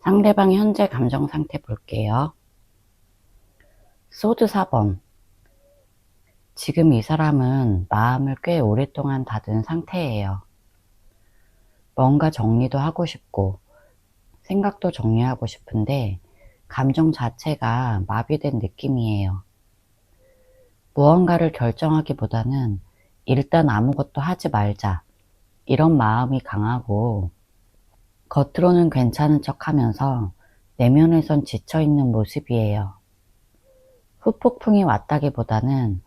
상대방 현재 감정 상태 볼게요. 소드 4번. 지금 이 사람은 마음을 꽤 오랫동안 닫은 상태예요. 뭔가 정리도 하고 싶고 생각도 정리하고 싶은데 감정 자체가 마비된 느낌이에요. 무언가를 결정하기보다는 일단 아무것도 하지 말자, 이런 마음이 강하고 겉으로는 괜찮은 척 하면서 내면에선 지쳐있는 모습이에요. 후폭풍이 왔다기보다는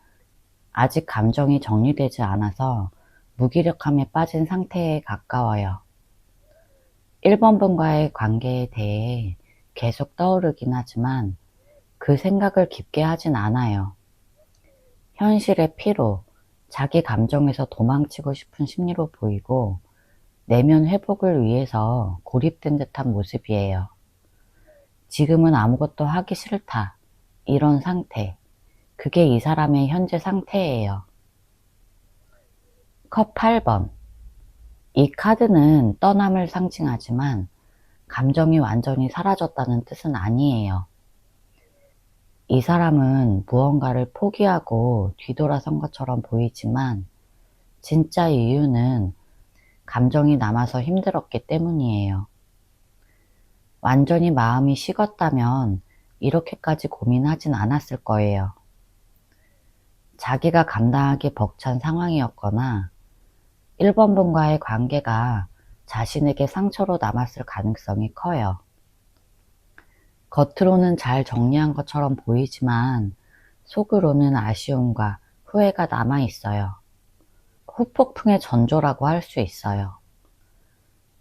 아직 감정이 정리되지 않아서 무기력함에 빠진 상태에 가까워요. 1번 분과의 관계에 대해 계속 떠오르긴 하지만 그 생각을 깊게 하진 않아요. 현실의 피로, 자기 감정에서 도망치고 싶은 심리로 보이고 내면 회복을 위해서 고립된 듯한 모습이에요. 지금은 아무것도 하기 싫다, 이런 상태. 그게 이 사람의 현재 상태예요. 컵 8번. 이 카드는 떠남을 상징하지만 감정이 완전히 사라졌다는 뜻은 아니에요. 이 사람은 무언가를 포기하고 뒤돌아선 것처럼 보이지만 진짜 이유는 감정이 남아서 힘들었기 때문이에요. 완전히 마음이 식었다면 이렇게까지 고민하진 않았을 거예요. 자기가 감당하기 벅찬 상황이었거나 1번 분과의 관계가 자신에게 상처로 남았을 가능성이 커요. 겉으로는 잘 정리한 것처럼 보이지만 속으로는 아쉬움과 후회가 남아있어요. 후폭풍의 전조라고 할 수 있어요.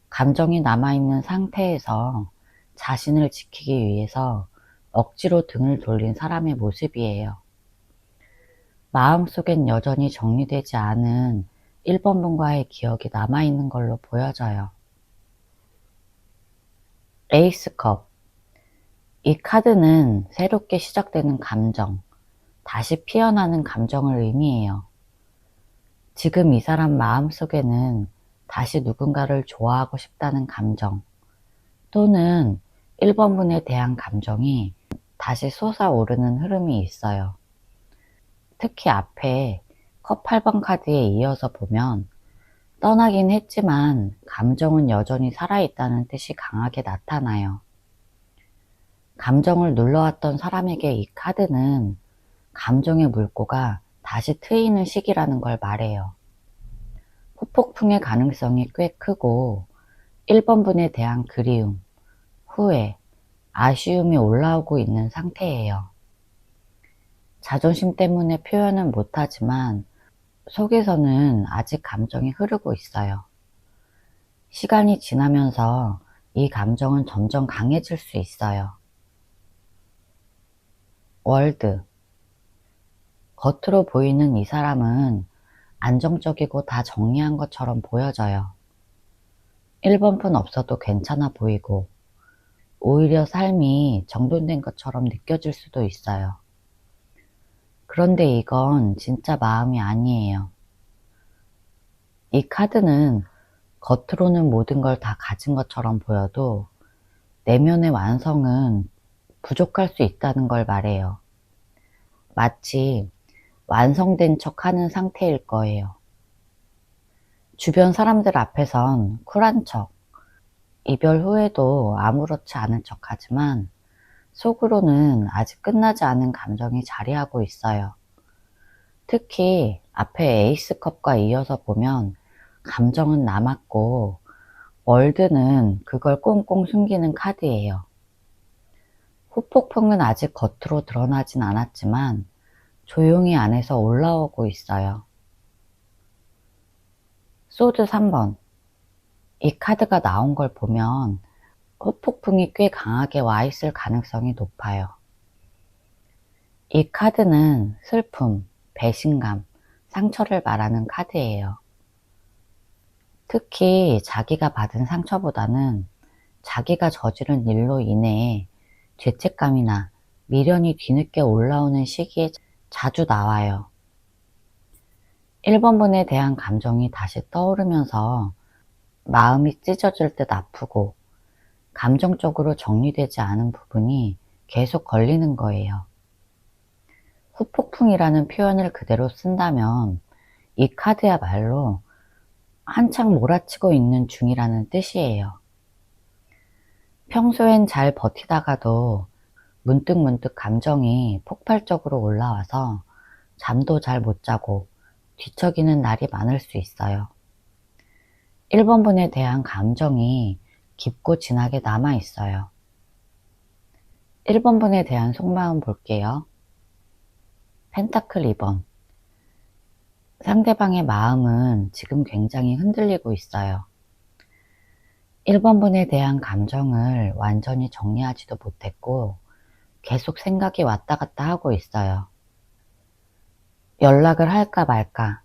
감정이 남아있는 상태에서 자신을 지키기 위해서 억지로 등을 돌린 사람의 모습이에요. 마음속엔 여전히 정리되지 않은 1번 분과의 기억이 남아있는 걸로 보여져요. 에이스컵. 이 카드는 새롭게 시작되는 감정, 다시 피어나는 감정을 의미해요. 지금 이 사람 마음속에는 다시 누군가를 좋아하고 싶다는 감정, 또는 1번 분에 대한 감정이 다시 솟아오르는 흐름이 있어요. 특히 앞에 컵 8번 카드에 이어서 보면 떠나긴 했지만 감정은 여전히 살아있다는 뜻이 강하게 나타나요. 감정을 눌러왔던 사람에게 이 카드는 감정의 물꼬가 다시 트이는 시기라는 걸 말해요. 후폭풍의 가능성이 꽤 크고 1번 분에 대한 그리움, 후회, 아쉬움이 올라오고 있는 상태예요. 자존심 때문에 표현은 못하지만 속에서는 아직 감정이 흐르고 있어요. 시간이 지나면서 이 감정은 점점 강해질 수 있어요. 월드. 겉으로 보이는 이 사람은 안정적이고 다 정리한 것처럼 보여져요. 1번 분 없어도 괜찮아 보이고 오히려 삶이 정돈된 것처럼 느껴질 수도 있어요. 그런데 이건 진짜 마음이 아니에요. 이 카드는 겉으로는 모든 걸 다 가진 것처럼 보여도 내면의 완성은 부족할 수 있다는 걸 말해요. 마치 완성된 척 하는 상태일 거예요. 주변 사람들 앞에선 쿨한 척, 이별 후에도 아무렇지 않은 척 하지만 속으로는 아직 끝나지 않은 감정이 자리하고 있어요. 특히 앞에 에이스컵과 이어서 보면 감정은 남았고 월드는 그걸 꽁꽁 숨기는 카드예요. 후폭풍은 아직 겉으로 드러나진 않았지만 조용히 안에서 올라오고 있어요. 소드 3번. 이 카드가 나온 걸 보면 후폭풍이 꽤 강하게 와 있을 가능성이 높아요. 이 카드는 슬픔, 배신감, 상처를 말하는 카드예요. 특히 자기가 받은 상처보다는 자기가 저지른 일로 인해 죄책감이나 미련이 뒤늦게 올라오는 시기에 자주 나와요. 1번 분에 대한 감정이 다시 떠오르면서 마음이 찢어질 듯 아프고 감정적으로 정리되지 않은 부분이 계속 걸리는 거예요. 후폭풍이라는 표현을 그대로 쓴다면 이 카드야말로 한창 몰아치고 있는 중이라는 뜻이에요. 평소엔 잘 버티다가도 문득문득 감정이 폭발적으로 올라와서 잠도 잘 못 자고 뒤척이는 날이 많을 수 있어요. 1번 분에 대한 감정이 깊고 진하게 남아 있어요. 1번 분에 대한 속마음 볼게요. 펜타클 2번. 상대방의 마음은 지금 굉장히 흔들리고 있어요. 1번 분에 대한 감정을 완전히 정리하지도 못했고 계속 생각이 왔다 갔다 하고 있어요. 연락을 할까 말까,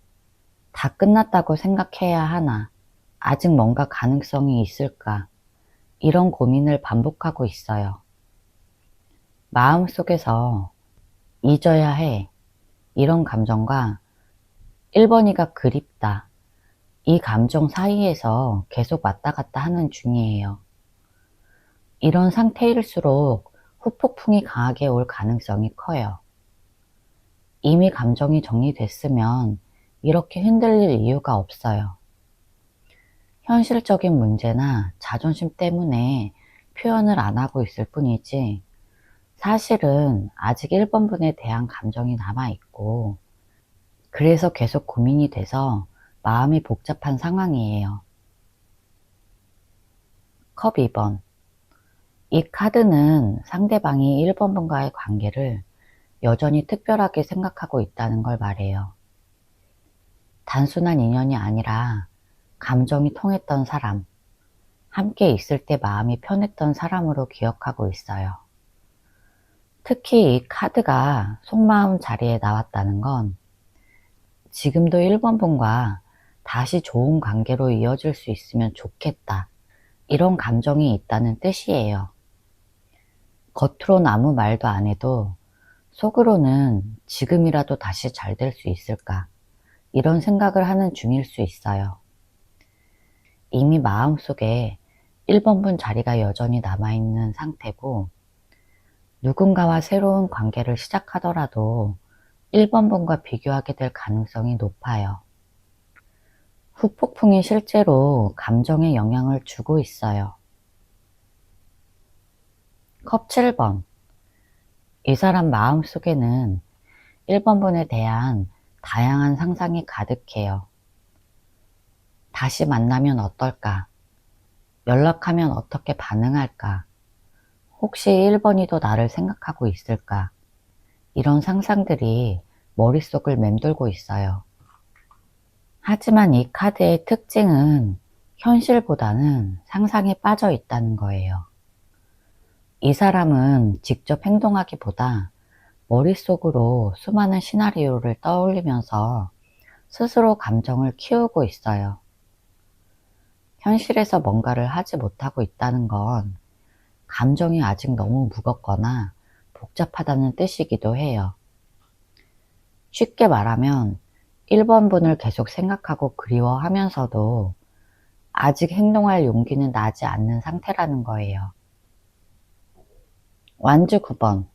다 끝났다고 생각해야 하나, 아직 뭔가 가능성이 있을까, 이런 고민을 반복하고 있어요. 마음속에서 잊어야 해, 이런 감정과 1번이가 그립다, 이 감정 사이에서 계속 왔다 갔다 하는 중이에요. 이런 상태일수록 후폭풍이 강하게 올 가능성이 커요. 이미 감정이 정리됐으면 이렇게 흔들릴 이유가 없어요. 현실적인 문제나 자존심 때문에 표현을 안 하고 있을 뿐이지 사실은 아직 1번 분에 대한 감정이 남아있고 그래서 계속 고민이 돼서 마음이 복잡한 상황이에요. 컵 2번. 이 카드는 상대방이 1번 분과의 관계를 여전히 특별하게 생각하고 있다는 걸 말해요. 단순한 인연이 아니라 감정이 통했던 사람, 함께 있을 때 마음이 편했던 사람으로 기억하고 있어요. 특히 이 카드가 속마음 자리에 나왔다는 건 지금도 1번 분과 다시 좋은 관계로 이어질 수 있으면 좋겠다, 이런 감정이 있다는 뜻이에요. 겉으로는 아무 말도 안 해도 속으로는 지금이라도 다시 잘 될 수 있을까, 이런 생각을 하는 중일 수 있어요. 이미 마음속에 1번 분 자리가 여전히 남아있는 상태고 누군가와 새로운 관계를 시작하더라도 1번 분과 비교하게 될 가능성이 높아요. 후폭풍이 실제로 감정에 영향을 주고 있어요. 컵 7번. 이 사람 마음속에는 1번 분에 대한 다양한 상상이 가득해요. 다시 만나면 어떨까? 연락하면 어떻게 반응할까? 혹시 1번이도 나를 생각하고 있을까? 이런 상상들이 머릿속을 맴돌고 있어요. 하지만 이 카드의 특징은 현실보다는 상상에 빠져 있다는 거예요. 이 사람은 직접 행동하기보다 머릿속으로 수많은 시나리오를 떠올리면서 스스로 감정을 키우고 있어요. 현실에서 뭔가를 하지 못하고 있다는 건 감정이 아직 너무 무겁거나 복잡하다는 뜻이기도 해요. 쉽게 말하면 1번 분을 계속 생각하고 그리워하면서도 아직 행동할 용기는 나지 않는 상태라는 거예요. 완주 9번.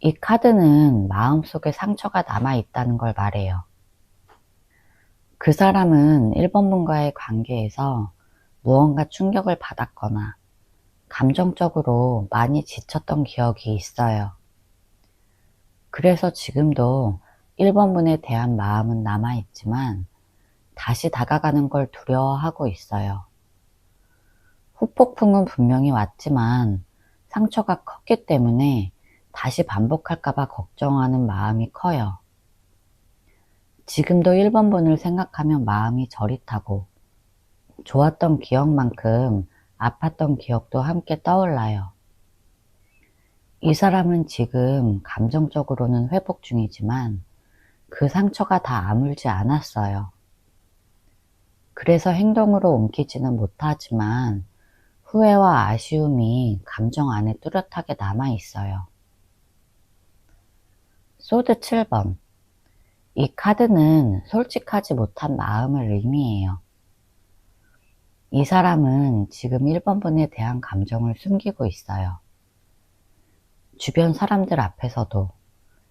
이 카드는 마음속에 상처가 남아있다는 걸 말해요. 그 사람은 1번 분과의 관계에서 무언가 충격을 받았거나 감정적으로 많이 지쳤던 기억이 있어요. 그래서 지금도 1번 분에 대한 마음은 남아있지만 다시 다가가는 걸 두려워하고 있어요. 후폭풍은 분명히 왔지만 상처가 컸기 때문에 다시 반복할까봐 걱정하는 마음이 커요. 지금도 1번 분을 생각하면 마음이 저릿하고 좋았던 기억만큼 아팠던 기억도 함께 떠올라요. 이 사람은 지금 감정적으로는 회복 중이지만 그 상처가 다 아물지 않았어요. 그래서 행동으로 옮기지는 못하지만 후회와 아쉬움이 감정 안에 뚜렷하게 남아있어요. 소드 7번. 이 카드는 솔직하지 못한 마음을 의미해요. 이 사람은 지금 1번 분에 대한 감정을 숨기고 있어요. 주변 사람들 앞에서도,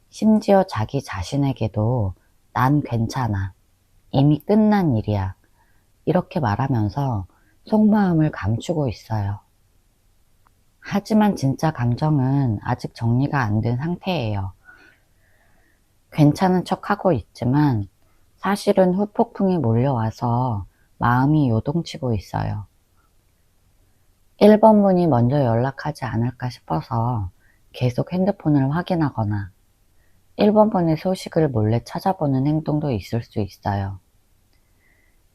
심지어 자기 자신에게도 난 괜찮아, 이미 끝난 일이야, 이렇게 말하면서 속마음을 감추고 있어요. 하지만 진짜 감정은 아직 정리가 안 된 상태예요. 괜찮은 척하고 있지만 사실은 후폭풍이 몰려와서 마음이 요동치고 있어요. 1번 분이 먼저 연락하지 않을까 싶어서 계속 핸드폰을 확인하거나 1번 분의 소식을 몰래 찾아보는 행동도 있을 수 있어요.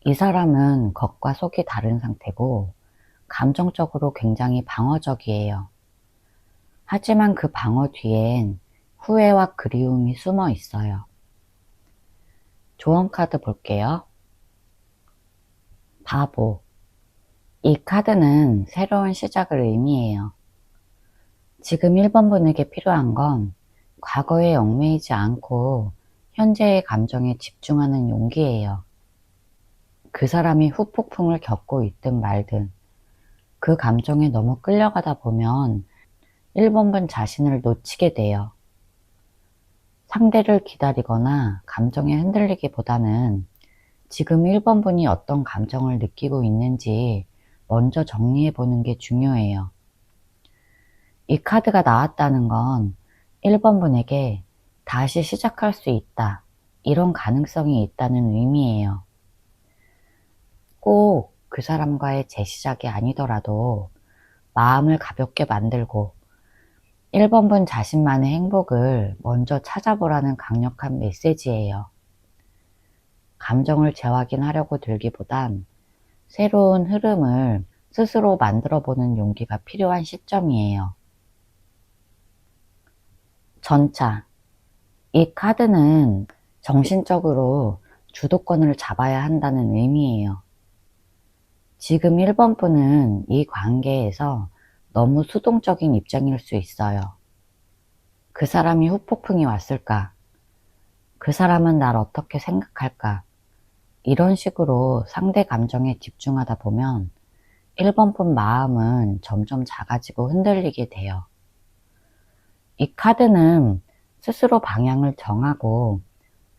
이 사람은 겉과 속이 다른 상태고 감정적으로 굉장히 방어적이에요. 하지만 그 방어 뒤엔 후회와 그리움이 숨어 있어요. 조언 카드 볼게요. 바보. 이 카드는 새로운 시작을 의미해요. 지금 1번 분에게 필요한 건 과거에 얽매이지 않고 현재의 감정에 집중하는 용기예요. 그 사람이 후폭풍을 겪고 있든 말든 그 감정에 너무 끌려가다 보면 1번 분 자신을 놓치게 돼요. 상대를 기다리거나 감정에 흔들리기보다는 지금 1번 분이 어떤 감정을 느끼고 있는지 먼저 정리해 보는 게 중요해요. 이 카드가 나왔다는 건 1번 분에게 다시 시작할 수 있다, 이런 가능성이 있다는 의미예요. 꼭 그 사람과의 재시작이 아니더라도 마음을 가볍게 만들고 1번 분 자신만의 행복을 먼저 찾아보라는 강력한 메시지예요. 감정을 재확인하려고 들기보단 새로운 흐름을 스스로 만들어보는 용기가 필요한 시점이에요. 전차. 이 카드는 정신적으로 주도권을 잡아야 한다는 의미예요. 지금 1번 분은 이 관계에서 너무 수동적인 입장일 수 있어요. 그 사람이 후폭풍이 왔을까? 그 사람은 날 어떻게 생각할까? 이런 식으로 상대 감정에 집중하다 보면 1번 분 마음은 점점 작아지고 흔들리게 돼요. 이 카드는 스스로 방향을 정하고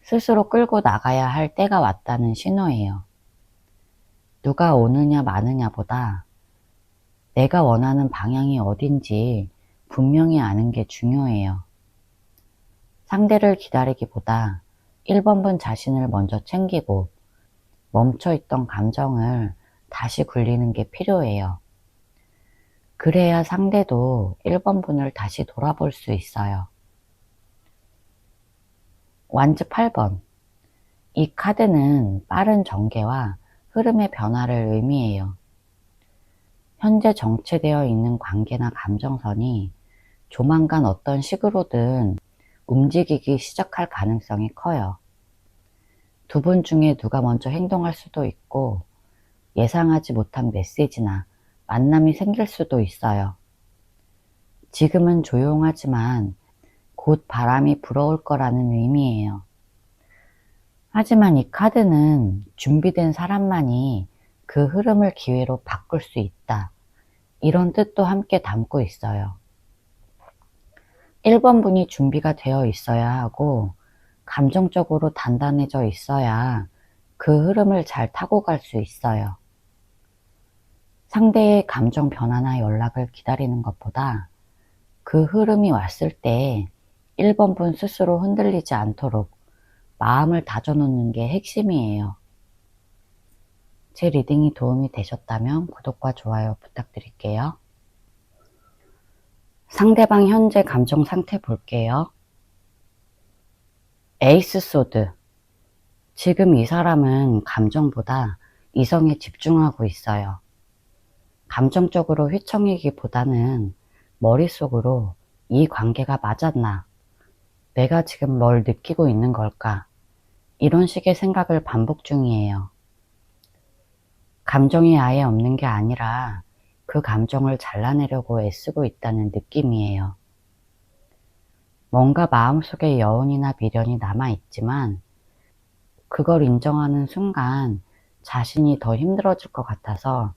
스스로 끌고 나가야 할 때가 왔다는 신호예요. 누가 오느냐 마느냐보다 내가 원하는 방향이 어딘지 분명히 아는 게 중요해요. 상대를 기다리기보다 1번 분 자신을 먼저 챙기고 멈춰있던 감정을 다시 굴리는 게 필요해요. 그래야 상대도 1번 분을 다시 돌아볼 수 있어요. 완즈 8번. 이 카드는 빠른 전개와 흐름의 변화를 의미해요. 현재 정체되어 있는 관계나 감정선이 조만간 어떤 식으로든 움직이기 시작할 가능성이 커요. 두 분 중에 누가 먼저 행동할 수도 있고 예상하지 못한 메시지나 만남이 생길 수도 있어요. 지금은 조용하지만 곧 바람이 불어올 거라는 의미예요. 하지만 이 카드는 준비된 사람만이 그 흐름을 기회로 바꿀 수 있다, 이런 뜻도 함께 담고 있어요. 1번 분이 준비가 되어 있어야 하고 감정적으로 단단해져 있어야 그 흐름을 잘 타고 갈 수 있어요. 상대의 감정 변화나 연락을 기다리는 것보다 그 흐름이 왔을 때 1번 분 스스로 흔들리지 않도록 마음을 다져놓는 게 핵심이에요. 제 리딩이 도움이 되셨다면 구독과 좋아요 부탁드릴게요. 상대방 현재 감정 상태 볼게요. 에이스 소드. 지금 이 사람은 감정보다 이성에 집중하고 있어요. 감정적으로 휘청이기보다는 머릿속으로 이 관계가 맞았나? 내가 지금 뭘 느끼고 있는 걸까? 이런 식의 생각을 반복 중이에요. 감정이 아예 없는 게 아니라 그 감정을 잘라내려고 애쓰고 있다는 느낌이에요. 뭔가 마음속에 여운이나 미련이 남아있지만 그걸 인정하는 순간 자신이 더 힘들어질 것 같아서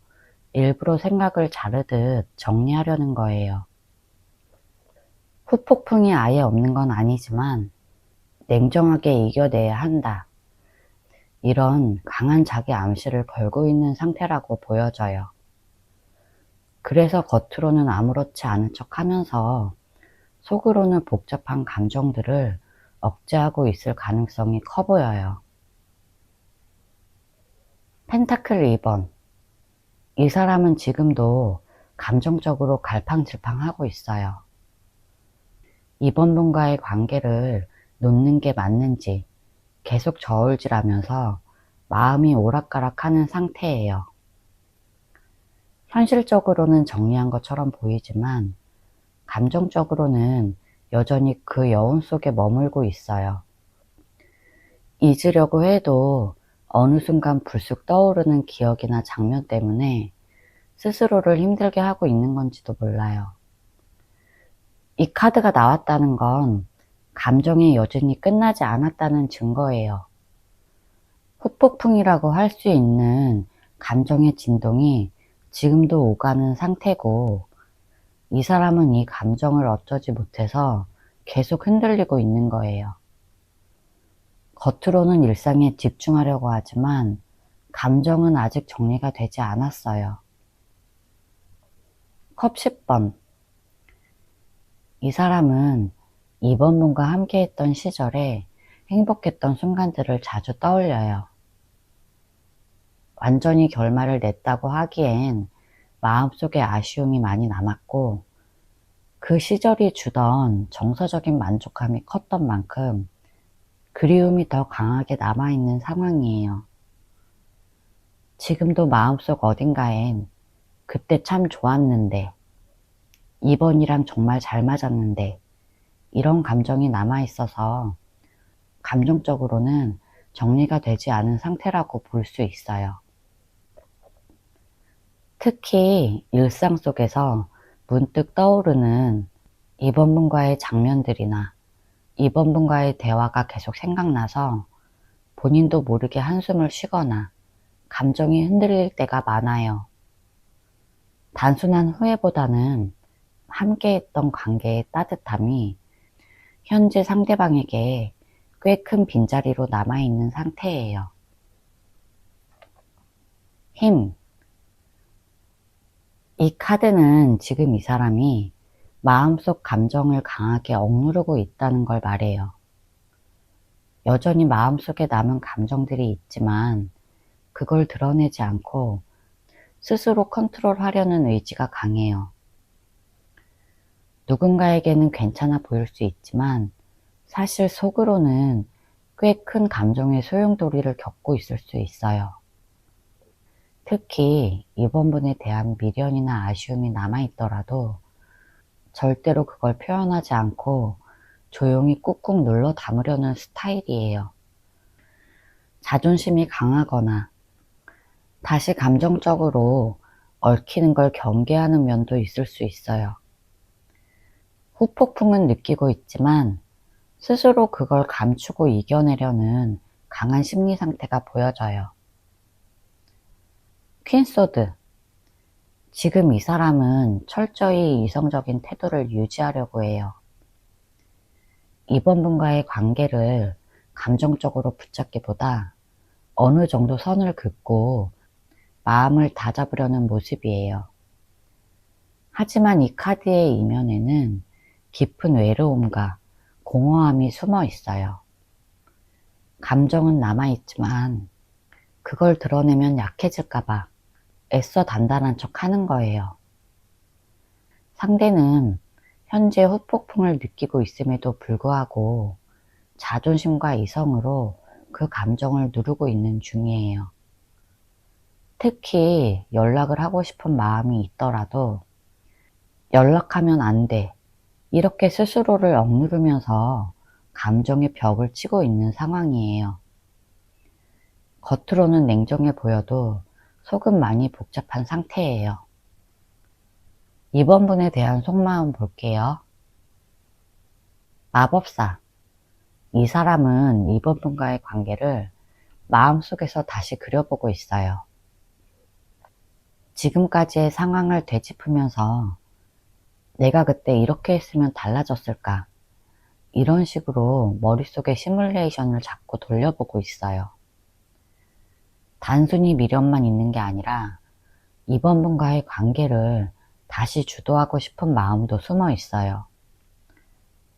일부러 생각을 자르듯 정리하려는 거예요. 후폭풍이 아예 없는 건 아니지만 냉정하게 이겨내야 한다. 이런 강한 자기 암시를 걸고 있는 상태라고 보여져요. 그래서 겉으로는 아무렇지 않은 척 하면서 속으로는 복잡한 감정들을 억제하고 있을 가능성이 커 보여요. 펜타클 2번. 이 사람은 지금도 감정적으로 갈팡질팡하고 있어요. 이번 분과의 관계를 놓는 게 맞는지 계속 저울질하면서 마음이 오락가락하는 상태예요. 현실적으로는 정리한 것처럼 보이지만 감정적으로는 여전히 그 여운 속에 머물고 있어요. 잊으려고 해도 어느 순간 불쑥 떠오르는 기억이나 장면 때문에 스스로를 힘들게 하고 있는 건지도 몰라요. 이 카드가 나왔다는 건 감정의 여진이 끝나지 않았다는 증거예요. 후폭풍이라고 할 수 있는 감정의 진동이 지금도 오가는 상태고, 이 사람은 이 감정을 어쩌지 못해서 계속 흔들리고 있는 거예요. 겉으로는 일상에 집중하려고 하지만 감정은 아직 정리가 되지 않았어요. 컵 10번. 이 사람은 이번 분과 함께 했던 시절에 행복했던 순간들을 자주 떠올려요. 완전히 결말을 냈다고 하기엔 마음속에 아쉬움이 많이 남았고, 그 시절이 주던 정서적인 만족감이 컸던 만큼 그리움이 더 강하게 남아있는 상황이에요. 지금도 마음속 어딘가엔 그때 참 좋았는데, 이번이랑 정말 잘 맞았는데, 이런 감정이 남아있어서 감정적으로는 정리가 되지 않은 상태라고 볼 수 있어요. 특히 일상 속에서 문득 떠오르는 이번 분과의 장면들이나 이번 분과의 대화가 계속 생각나서 본인도 모르게 한숨을 쉬거나 감정이 흔들릴 때가 많아요. 단순한 후회보다는 함께했던 관계의 따뜻함이 현재 상대방에게 꽤 큰 빈자리로 남아있는 상태예요. 힘. 이 카드는 지금 이 사람이 마음속 감정을 강하게 억누르고 있다는 걸 말해요. 여전히 마음속에 남은 감정들이 있지만 그걸 드러내지 않고 스스로 컨트롤하려는 의지가 강해요. 누군가에게는 괜찮아 보일 수 있지만 사실 속으로는 꽤 큰 감정의 소용돌이를 겪고 있을 수 있어요. 특히 이번 분에 대한 미련이나 아쉬움이 남아있더라도 절대로 그걸 표현하지 않고 조용히 꾹꾹 눌러 담으려는 스타일이에요. 자존심이 강하거나 다시 감정적으로 얽히는 걸 경계하는 면도 있을 수 있어요. 후폭풍은 느끼고 있지만 스스로 그걸 감추고 이겨내려는 강한 심리 상태가 보여져요. 퀸소드. 지금 이 사람은 철저히 이성적인 태도를 유지하려고 해요. 이번 분과의 관계를 감정적으로 붙잡기보다 어느 정도 선을 긋고 마음을 다잡으려는 모습이에요. 하지만 이 카드의 이면에는 깊은 외로움과 공허함이 숨어 있어요. 감정은 남아있지만 그걸 드러내면 약해질까봐 애써 단단한 척 하는 거예요. 상대는 현재 후폭풍을 느끼고 있음에도 불구하고 자존심과 이성으로 그 감정을 누르고 있는 중이에요. 특히 연락을 하고 싶은 마음이 있더라도 연락하면 안 돼, 이렇게 스스로를 억누르면서 감정의 벽을 치고 있는 상황이에요. 겉으로는 냉정해 보여도 속은 많이 복잡한 상태예요. 이번 분에 대한 속마음 볼게요. 마법사. 이 사람은 이번 분과의 관계를 마음속에서 다시 그려보고 있어요. 지금까지의 상황을 되짚으면서 내가 그때 이렇게 했으면 달라졌을까? 이런 식으로 머릿속에 시뮬레이션을 자꾸 돌려보고 있어요. 단순히 미련만 있는 게 아니라 이번 분과의 관계를 다시 주도하고 싶은 마음도 숨어 있어요.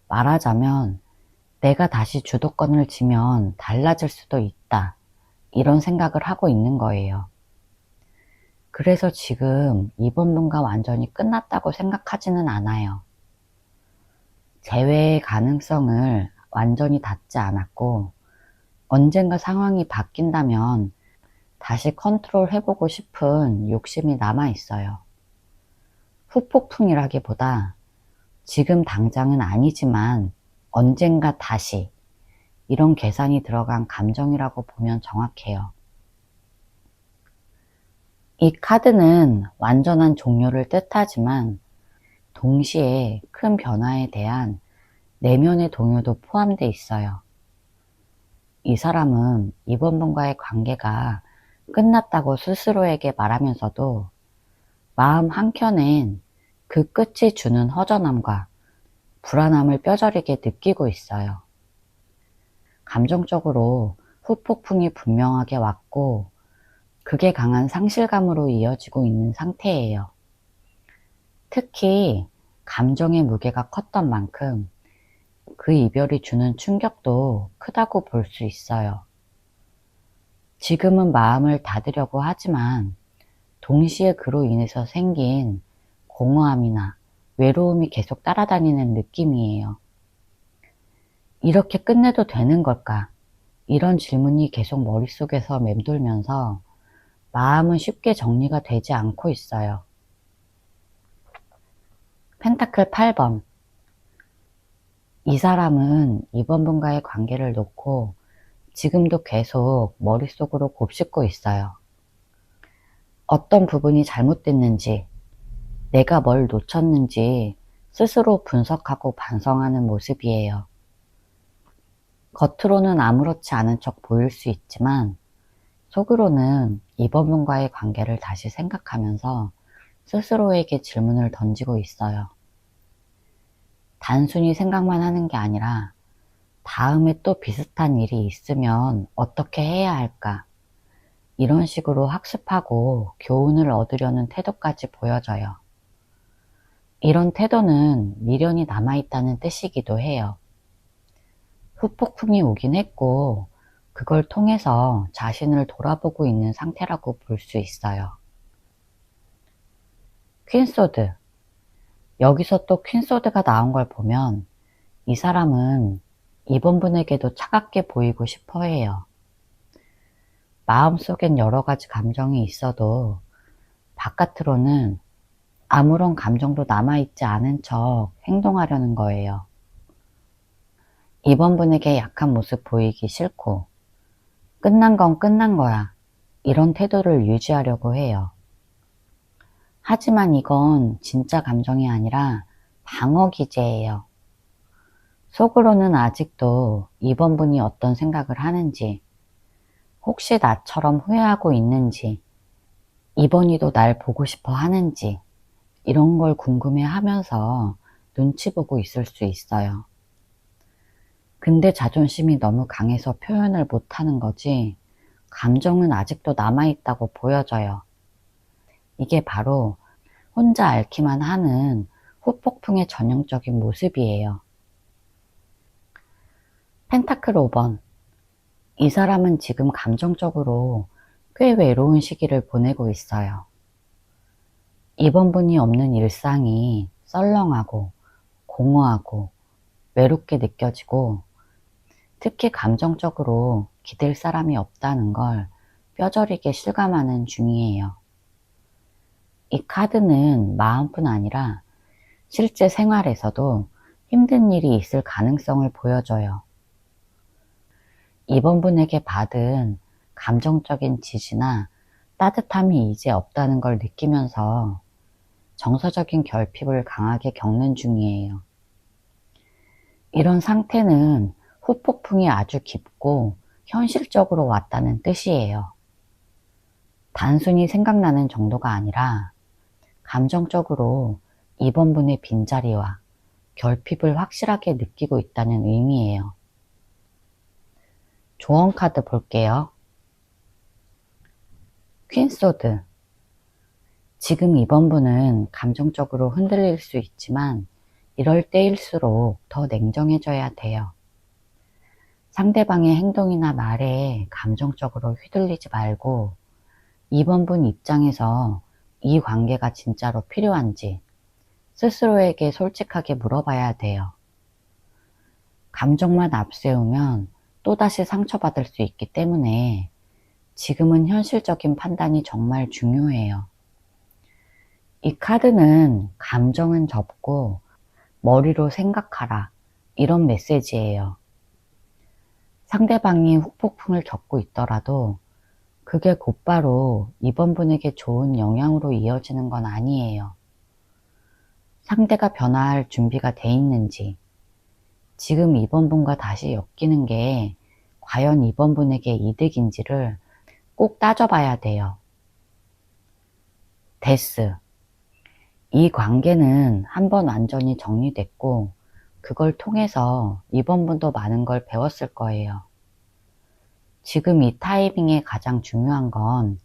말하자면 내가 다시 주도권을 쥐면 달라질 수도 있다. 이런 생각을 하고 있는 거예요. 그래서 지금 이번 분과 완전히 끝났다고 생각하지는 않아요. 재회의 가능성을 완전히 닫지 않았고 언젠가 상황이 바뀐다면 다시 컨트롤 해보고 싶은 욕심이 남아있어요. 후폭풍이라기보다 지금 당장은 아니지만 언젠가 다시 이런 계산이 들어간 감정이라고 보면 정확해요. 이 카드는 완전한 종료를 뜻하지만 동시에 큰 변화에 대한 내면의 동요도 포함되어 있어요. 이 사람은 이번 분과의 관계가 끝났다고 스스로에게 말하면서도 마음 한켠엔 그 끝이 주는 허전함과 불안함을 뼈저리게 느끼고 있어요. 감정적으로 후폭풍이 분명하게 왔고 그게 강한 상실감으로 이어지고 있는 상태예요. 특히 감정의 무게가 컸던 만큼 그 이별이 주는 충격도 크다고 볼 수 있어요. 지금은 마음을 닫으려고 하지만 동시에 그로 인해서 생긴 공허함이나 외로움이 계속 따라다니는 느낌이에요. 이렇게 끝내도 되는 걸까? 이런 질문이 계속 머릿속에서 맴돌면서 마음은 쉽게 정리가 되지 않고 있어요. 펜타클 8번. 이 사람은 이번 분과의 관계를 놓고 지금도 계속 머릿속으로 곱씹고 있어요. 어떤 부분이 잘못됐는지, 내가 뭘 놓쳤는지 스스로 분석하고 반성하는 모습이에요. 겉으로는 아무렇지 않은 척 보일 수 있지만 속으로는 이번 분과의 관계를 다시 생각하면서 스스로에게 질문을 던지고 있어요. 단순히 생각만 하는 게 아니라 다음에 또 비슷한 일이 있으면 어떻게 해야 할까? 이런 식으로 학습하고 교훈을 얻으려는 태도까지 보여져요. 이런 태도는 미련이 남아있다는 뜻이기도 해요. 후폭풍이 오긴 했고 그걸 통해서 자신을 돌아보고 있는 상태라고 볼 수 있어요. 퀸소드. 여기서 또 퀸소드가 나온 걸 보면 이 사람은 이번 분에게도 차갑게 보이고 싶어 해요. 마음속엔 여러 가지 감정이 있어도 바깥으로는 아무런 감정도 남아있지 않은 척 행동하려는 거예요. 이번 분에게 약한 모습 보이기 싫고 끝난 건 끝난 거야. 이런 태도를 유지하려고 해요. 하지만 이건 진짜 감정이 아니라 방어 기제예요. 속으로는 아직도 이번 분이 어떤 생각을 하는지, 혹시 나처럼 후회하고 있는지, 이번이도 날 보고 싶어 하는지 이런 걸 궁금해 하면서 눈치 보고 있을 수 있어요. 근데 자존심이 너무 강해서 표현을 못하는 거지 감정은 아직도 남아있다고 보여져요. 이게 바로 혼자 앓기만 하는 후폭풍의 전형적인 모습이에요. 펜타클 5번. 이 사람은 지금 감정적으로 꽤 외로운 시기를 보내고 있어요. 이번 분이 없는 일상이 썰렁하고 공허하고 외롭게 느껴지고 특히 감정적으로 기댈 사람이 없다는 걸 뼈저리게 실감하는 중이에요. 이 카드는 마음뿐 아니라 실제 생활에서도 힘든 일이 있을 가능성을 보여줘요. 이번 분에게 받은 감정적인 지지나 따뜻함이 이제 없다는 걸 느끼면서 정서적인 결핍을 강하게 겪는 중이에요. 이런 상태는 후폭풍이 아주 깊고 현실적으로 왔다는 뜻이에요. 단순히 생각나는 정도가 아니라 감정적으로 이번 분의 빈자리와 결핍을 확실하게 느끼고 있다는 의미예요. 조언 카드 볼게요. 퀸소드. 지금 이번 분은 감정적으로 흔들릴 수 있지만 이럴 때일수록 더 냉정해져야 돼요. 상대방의 행동이나 말에 감정적으로 휘둘리지 말고 이번 분 입장에서 이 관계가 진짜로 필요한지 스스로에게 솔직하게 물어봐야 돼요. 감정만 앞세우면 또다시 상처받을 수 있기 때문에 지금은 현실적인 판단이 정말 중요해요. 이 카드는 감정은 접고 머리로 생각하라 이런 메시지예요. 상대방이 후폭풍을 겪고 있더라도 그게 곧바로 이번 분에게 좋은 영향으로 이어지는 건 아니에요. 상대가 변화할 준비가 돼 있는지, 지금 이번 분과 다시 엮이는 게 과연 이번 분에게 이득인지를 꼭 따져봐야 돼요. 데스. 이 관계는 한번 완전히 정리됐고 그걸 통해서 이번 분도 많은 걸 배웠을 거예요. 지금 이 타이밍에 가장 중요한 건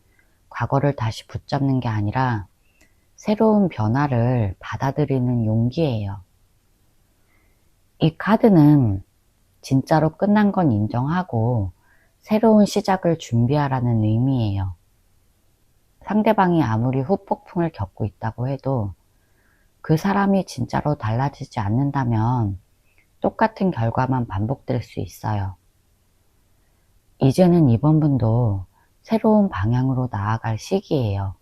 과거를 다시 붙잡는 게 아니라 새로운 변화를 받아들이는 용기예요. 이 카드는 진짜로 끝난 건 인정하고 새로운 시작을 준비하라는 의미예요. 상대방이 아무리 후폭풍을 겪고 있다고 해도 그 사람이 진짜로 달라지지 않는다면 똑같은 결과만 반복될 수 있어요. 이제는 이번 분도 새로운 방향으로 나아갈 시기예요.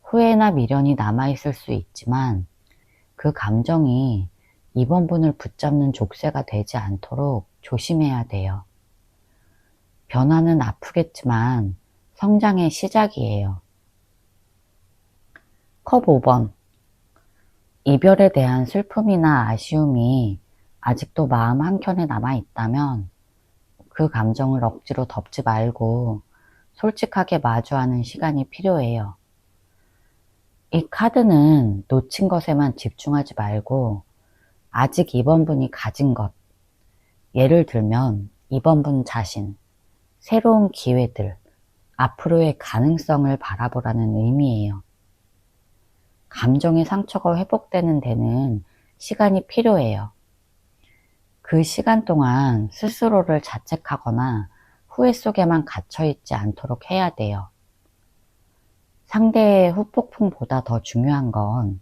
후회나 미련이 남아있을 수 있지만 그 감정이 이번 분을 붙잡는 족쇄가 되지 않도록 조심해야 돼요. 변화는 아프겠지만 성장의 시작이에요. 컵 5번. 이별에 대한 슬픔이나 아쉬움이 아직도 마음 한켠에 남아있다면 그 감정을 억지로 덮지 말고 솔직하게 마주하는 시간이 필요해요. 이 카드는 놓친 것에만 집중하지 말고 아직 이번 분이 가진 것, 예를 들면 이번 분 자신, 새로운 기회들, 앞으로의 가능성을 바라보라는 의미예요. 감정의 상처가 회복되는 데는 시간이 필요해요. 그 시간 동안 스스로를 자책하거나 후회 속에만 갇혀있지 않도록 해야 돼요. 상대의 후폭풍보다 더 중요한 건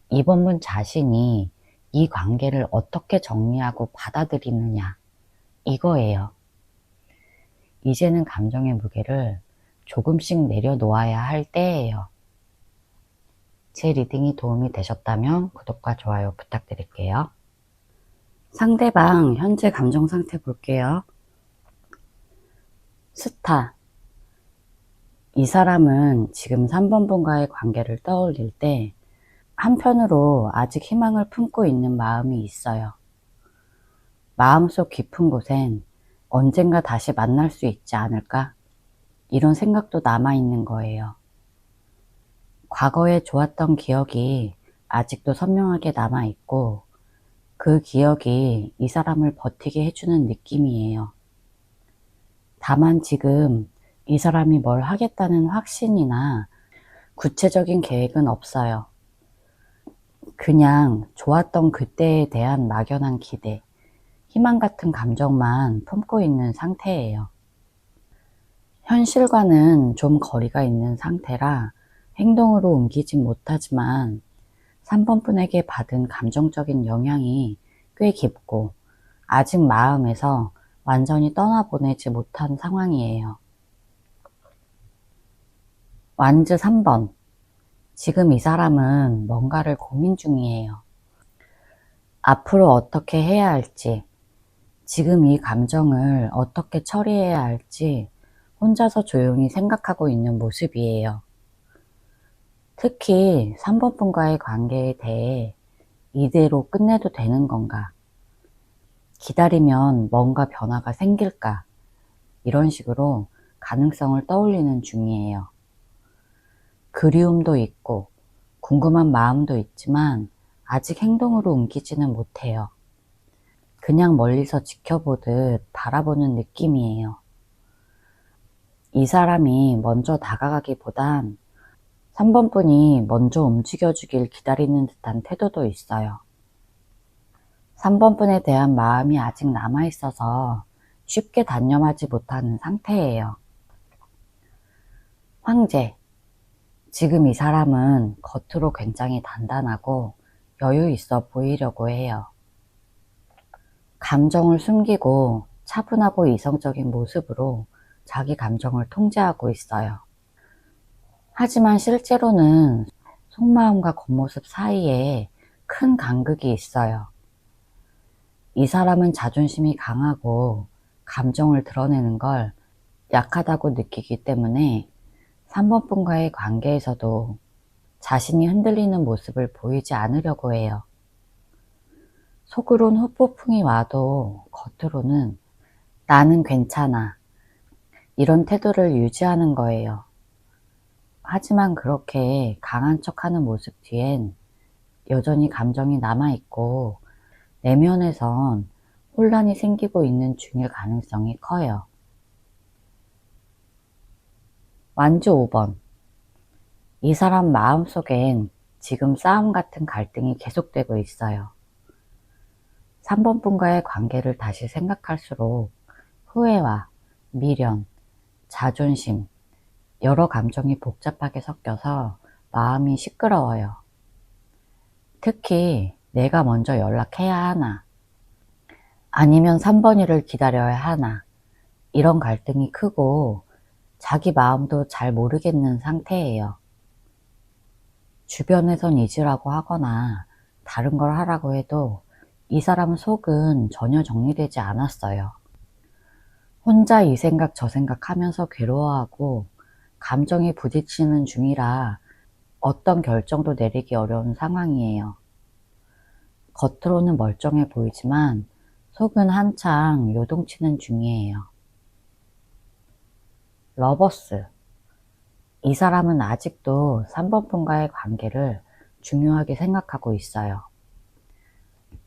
이번 분 자신이 이 관계를 어떻게 정리하고 받아들이느냐 이거예요. 이제는 감정의 무게를 조금씩 내려놓아야 할 때예요. 제 리딩이 도움이 되셨다면 구독과 좋아요 부탁드릴게요. 상대방 현재 감정 상태 볼게요. 스타. 이 사람은 지금 3번 분과의 관계를 떠올릴 때 한편으로 아직 희망을 품고 있는 마음이 있어요. 마음속 깊은 곳엔 언젠가 다시 만날 수 있지 않을까? 이런 생각도 남아있는 거예요. 과거에 좋았던 기억이 아직도 선명하게 남아있고 그 기억이 이 사람을 버티게 해주는 느낌이에요. 다만 지금 이 사람이 뭘 하겠다는 확신이나 구체적인 계획은 없어요. 그냥 좋았던 그때에 대한 막연한 기대, 희망 같은 감정만 품고 있는 상태예요. 현실과는 좀 거리가 있는 상태라 행동으로 옮기진 못하지만 3번 분에게 받은 감정적인 영향이 꽤 깊고 아직 마음에서 완전히 떠나보내지 못한 상황이에요. 완즈 3번. 지금 이 사람은 뭔가를 고민 중이에요. 앞으로 어떻게 해야 할지, 지금 이 감정을 어떻게 처리해야 할지 혼자서 조용히 생각하고 있는 모습이에요. 특히 3번 분과의 관계에 대해 이대로 끝내도 되는 건가? 기다리면 뭔가 변화가 생길까? 이런 식으로 가능성을 떠올리는 중이에요. 그리움도 있고 궁금한 마음도 있지만 아직 행동으로 옮기지는 못해요. 그냥 멀리서 지켜보듯 바라보는 느낌이에요. 이 사람이 먼저 다가가기보단 3번 분이 먼저 움직여주길 기다리는 듯한 태도도 있어요. 3번 분에 대한 마음이 아직 남아있어서 쉽게 단념하지 못하는 상태예요. 황제. 지금 이 사람은 겉으로 굉장히 단단하고 여유 있어 보이려고 해요. 감정을 숨기고 차분하고 이성적인 모습으로 자기 감정을 통제하고 있어요. 하지만 실제로는 속마음과 겉모습 사이에 큰 간극이 있어요. 이 사람은 자존심이 강하고 감정을 드러내는 걸 약하다고 느끼기 때문에 3번 분과의 관계에서도 자신이 흔들리는 모습을 보이지 않으려고 해요. 속으론 후폭풍이 와도 겉으로는 나는 괜찮아, 이런 태도를 유지하는 거예요. 하지만 그렇게 강한 척하는 모습 뒤엔 여전히 감정이 남아있고 내면에선 혼란이 생기고 있는 중일 가능성이 커요. 완주 5번. 이 사람 마음속엔 지금 싸움 같은 갈등이 계속되고 있어요. 3번 분과의 관계를 다시 생각할수록 후회와 미련, 자존심, 여러 감정이 복잡하게 섞여서 마음이 시끄러워요. 특히 내가 먼저 연락해야 하나, 아니면 3번이를 기다려야 하나, 이런 갈등이 크고 자기 마음도 잘 모르겠는 상태예요. 주변에선 잊으라고 하거나 다른 걸 하라고 해도 이 사람 속은 전혀 정리되지 않았어요. 혼자 이 생각 저 생각 하면서 괴로워하고 감정에 부딪히는 중이라 어떤 결정도 내리기 어려운 상황이에요. 겉으로는 멀쩡해 보이지만 속은 한창 요동치는 중이에요. 러버스. 이 사람은 아직도 3번 분과의 관계를 중요하게 생각하고 있어요.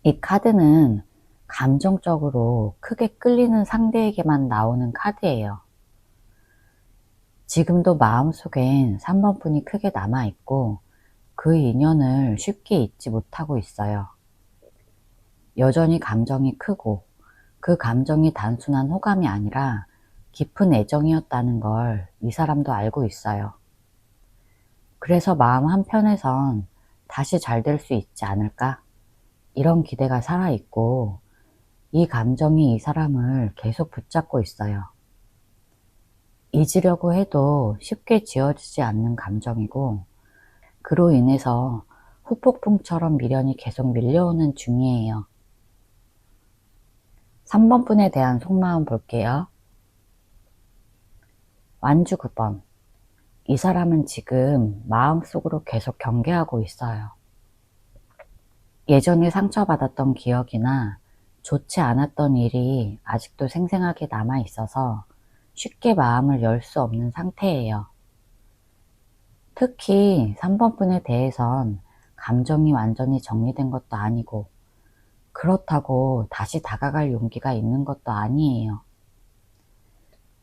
이 카드는 감정적으로 크게 끌리는 상대에게만 나오는 카드예요. 지금도 마음속엔 3번 분이 크게 남아있고 그 인연을 쉽게 잊지 못하고 있어요. 여전히 감정이 크고 그 감정이 단순한 호감이 아니라 깊은 애정이었다는 걸 이 사람도 알고 있어요. 그래서 마음 한편에선 다시 잘 될 수 있지 않을까? 이런 기대가 살아있고 이 감정이 이 사람을 계속 붙잡고 있어요. 잊으려고 해도 쉽게 지워지지 않는 감정이고 그로 인해서 후폭풍처럼 미련이 계속 밀려오는 중이에요. 3번 분에 대한 속마음 볼게요. 완주 9번. 이 사람은 지금 마음속으로 계속 경계하고 있어요. 예전에 상처받았던 기억이나 좋지 않았던 일이 아직도 생생하게 남아있어서 쉽게 마음을 열 수 없는 상태예요. 특히 3번 분에 대해선 감정이 완전히 정리된 것도 아니고 그렇다고 다시 다가갈 용기가 있는 것도 아니에요.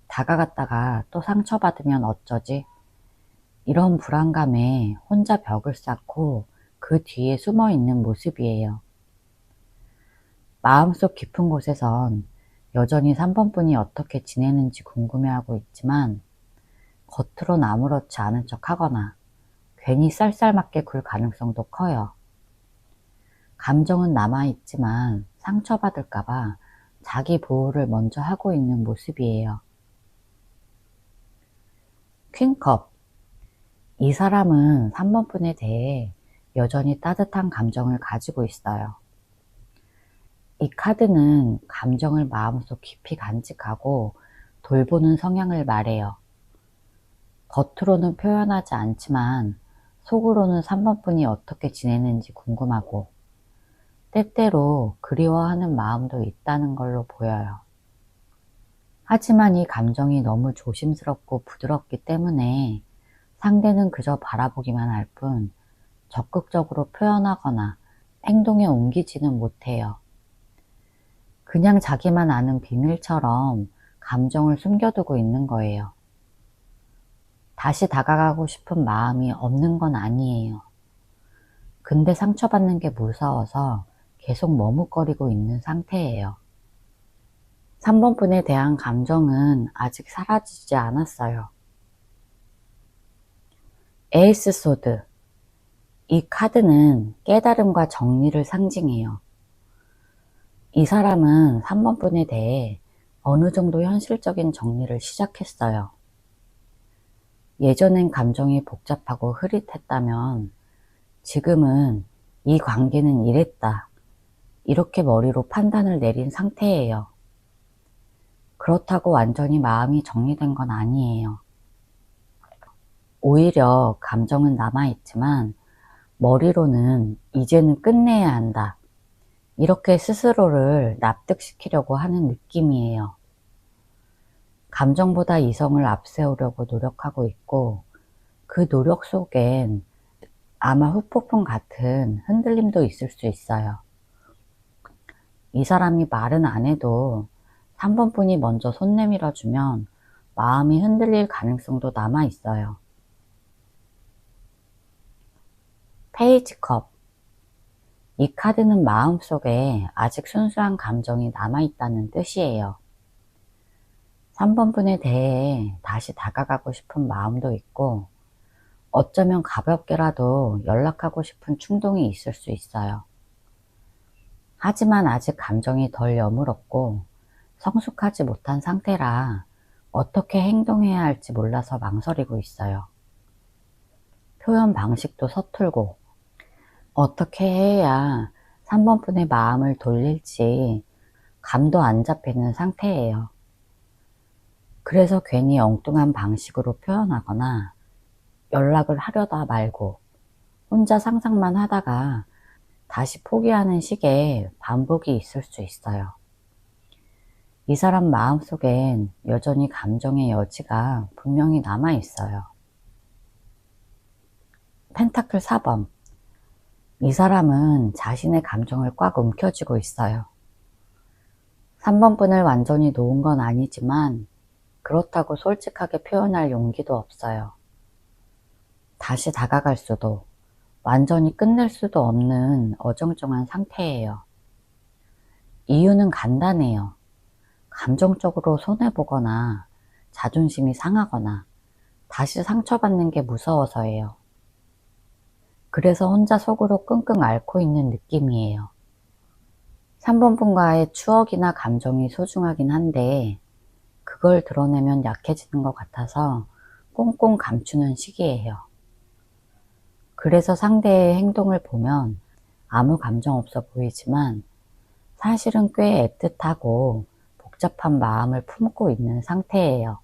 다가갔다가 또 상처받으면 어쩌지? 이런 불안감에 혼자 벽을 쌓고 그 뒤에 숨어 있는 모습이에요. 마음속 깊은 곳에선 여전히 3번 분이 어떻게 지내는지 궁금해하고 있지만 겉으론 아무렇지 않은 척 하거나 괜히 쌀쌀맞게 굴 가능성도 커요. 감정은 남아있지만 상처받을까봐 자기 보호를 먼저 하고 있는 모습이에요. 퀸컵. 이 사람은 3번 분에 대해 여전히 따뜻한 감정을 가지고 있어요. 이 카드는 감정을 마음속 깊이 간직하고 돌보는 성향을 말해요. 겉으로는 표현하지 않지만 속으로는 3번 분이 어떻게 지내는지 궁금하고 때때로 그리워하는 마음도 있다는 걸로 보여요. 하지만 이 감정이 너무 조심스럽고 부드럽기 때문에 상대는 그저 바라보기만 할 뿐 적극적으로 표현하거나 행동에 옮기지는 못해요. 그냥 자기만 아는 비밀처럼 감정을 숨겨두고 있는 거예요. 다시 다가가고 싶은 마음이 없는 건 아니에요. 근데 상처받는 게 무서워서 계속 머뭇거리고 있는 상태예요. 3번 분에 대한 감정은 아직 사라지지 않았어요. 에이스 소드. 이 카드는 깨달음과 정리를 상징해요. 이 사람은 3번 분에 대해 어느 정도 현실적인 정리를 시작했어요. 예전엔 감정이 복잡하고 흐릿했다면 지금은 이 관계는 이랬다. 이렇게 머리로 판단을 내린 상태예요. 그렇다고 완전히 마음이 정리된 건 아니에요. 오히려 감정은 남아있지만 머리로는 이제는 끝내야 한다. 이렇게 스스로를 납득시키려고 하는 느낌이에요. 감정보다 이성을 앞세우려고 노력하고 있고 그 노력 속엔 아마 후폭풍 같은 흔들림도 있을 수 있어요. 이 사람이 말은 안 해도 3번 분이 먼저 손 내밀어주면 마음이 흔들릴 가능성도 남아 있어요. 페이지 컵. 이 카드는 마음속에 아직 순수한 감정이 남아있다는 뜻이에요. 3번 분에 대해 다시 다가가고 싶은 마음도 있고 어쩌면 가볍게라도 연락하고 싶은 충동이 있을 수 있어요. 하지만 아직 감정이 덜 여물었고 성숙하지 못한 상태라 어떻게 행동해야 할지 몰라서 망설이고 있어요. 표현 방식도 서툴고 어떻게 해야 3번 분의 마음을 돌릴지 감도 안 잡히는 상태예요. 그래서 괜히 엉뚱한 방식으로 표현하거나 연락을 하려다 말고 혼자 상상만 하다가 다시 포기하는 식의 반복이 있을 수 있어요. 이 사람 마음속엔 여전히 감정의 여지가 분명히 남아 있어요. 펜타클 4번. 이 사람은 자신의 감정을 꽉 움켜쥐고 있어요. 3번 분을 완전히 놓은 건 아니지만 그렇다고 솔직하게 표현할 용기도 없어요. 다시 다가갈 수도 완전히 끝낼 수도 없는 어정쩡한 상태예요. 이유는 간단해요. 감정적으로 손해보거나 자존심이 상하거나 다시 상처받는 게 무서워서예요. 그래서 혼자 속으로 끙끙 앓고 있는 느낌이에요. 3번 분과의 추억이나 감정이 소중하긴 한데 그걸 드러내면 약해지는 것 같아서 꽁꽁 감추는 시기예요. 그래서 상대의 행동을 보면 아무 감정 없어 보이지만 사실은 꽤 애틋하고 복잡한 마음을 품고 있는 상태예요.